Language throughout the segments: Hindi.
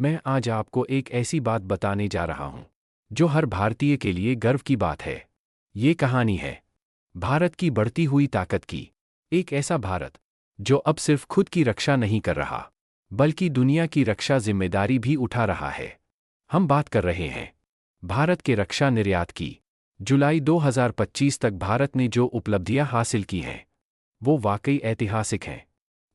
मैं आज आपको एक ऐसी बात बताने जा रहा हूं जो हर भारतीय के लिए गर्व की बात है। ये कहानी है भारत की बढ़ती हुई ताकत की। एक ऐसा भारत जो अब सिर्फ खुद की रक्षा नहीं कर रहा, बल्कि दुनिया की रक्षा जिम्मेदारी भी उठा रहा है। हम बात कर रहे हैं भारत के रक्षा निर्यात की। जुलाई 2025 तक भारत ने जो उपलब्धियां हासिल की हैं, वो वाकई ऐतिहासिक हैं।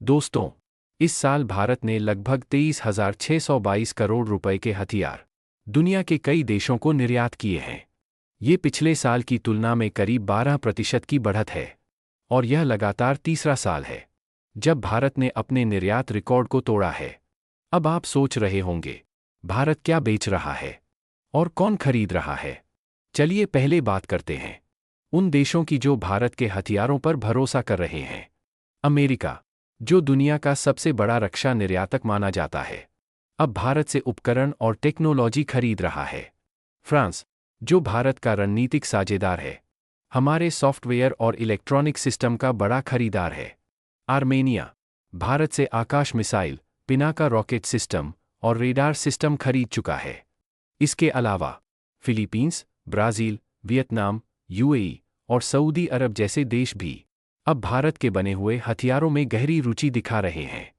दोस्तों, इस साल भारत ने लगभग 23,622 करोड़ रुपए के हथियार दुनिया के कई देशों को निर्यात किए हैं। ये पिछले साल की तुलना में करीब 12% की बढ़त है, और यह लगातार तीसरा साल है जब भारत ने अपने निर्यात रिकॉर्ड को तोड़ा है। अब आप सोच रहे होंगे, भारत क्या बेच रहा है और कौन खरीद रहा है? चलिए पहले बात करते हैं उन देशों की जो भारत के हथियारों पर भरोसा कर रहे हैं। अमेरिका, जो दुनिया का सबसे बड़ा रक्षा निर्यातक माना जाता है, अब भारत से उपकरण और टेक्नोलॉजी खरीद रहा है। फ्रांस, जो भारत का रणनीतिक साझेदार है, हमारे सॉफ्टवेयर और इलेक्ट्रॉनिक सिस्टम का बड़ा खरीदार है। आर्मेनिया, भारत से आकाश मिसाइल, पिनाका रॉकेट सिस्टम और रेडार सिस्टम खरीद चुका है। इसके अलावा फिलीपींस, ब्राजील, वियतनाम, यूएई और सऊदी अरब जैसे देश भी अब भारत के बने हुए हथियारों में गहरी रुचि दिखा रहे हैं।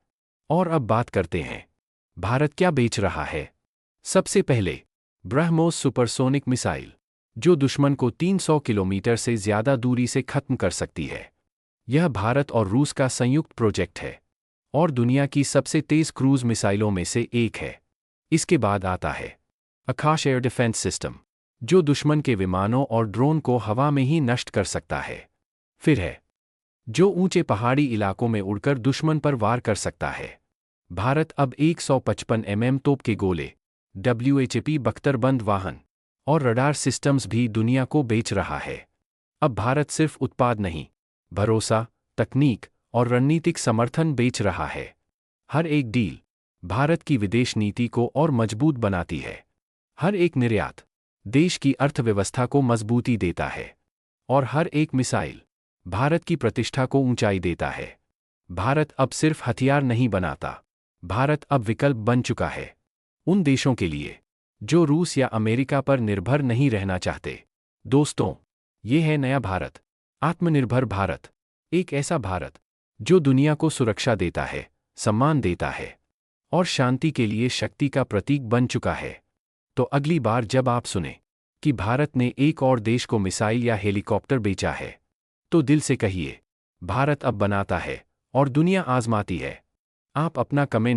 और अब बात करते हैं भारत क्या बेच रहा है। सबसे पहले ब्रह्मोस सुपरसोनिक मिसाइल, जो दुश्मन को 300 किलोमीटर से ज्यादा दूरी से खत्म कर सकती है। यह भारत और रूस का संयुक्त प्रोजेक्ट है और दुनिया की सबसे तेज क्रूज मिसाइलों में से एक है। इसके बाद आता है आकाश एयर डिफेंस सिस्टम, जो दुश्मन के विमानों और ड्रोन को हवा में ही नष्ट कर सकता है। फिर है जो ऊंचे पहाड़ी इलाकों में उड़कर दुश्मन पर वार कर सकता है। भारत अब 155 तोप के गोले, WHP बख्तरबंद वाहन और रडार सिस्टम्स भी दुनिया को बेच रहा है। अब भारत सिर्फ उत्पाद नहीं, भरोसा, तकनीक और रणनीतिक समर्थन बेच रहा है। हर एक डील भारत की विदेश नीति को और मजबूत बनाती है। हर एक निर्यात देश की अर्थव्यवस्था को मजबूती देता है, और हर एक मिसाइल भारत की प्रतिष्ठा को ऊंचाई देता है। भारत अब सिर्फ हथियार नहीं बनाता, भारत अब विकल्प बन चुका है उन देशों के लिए जो रूस या अमेरिका पर निर्भर नहीं रहना चाहते। दोस्तों, ये है नया भारत, आत्मनिर्भर भारत, एक ऐसा भारत जो दुनिया को सुरक्षा देता है, सम्मान देता है और शांति के लिए शक्ति का प्रतीक बन चुका है। तो अगली बार जब आप सुने कि भारत ने एक और देश को मिसाइल या हेलीकॉप्टर बेचा है, तो दिल से कहिए, भारत अब बनाता है और दुनिया आजमाती है। आप अपना कमेंट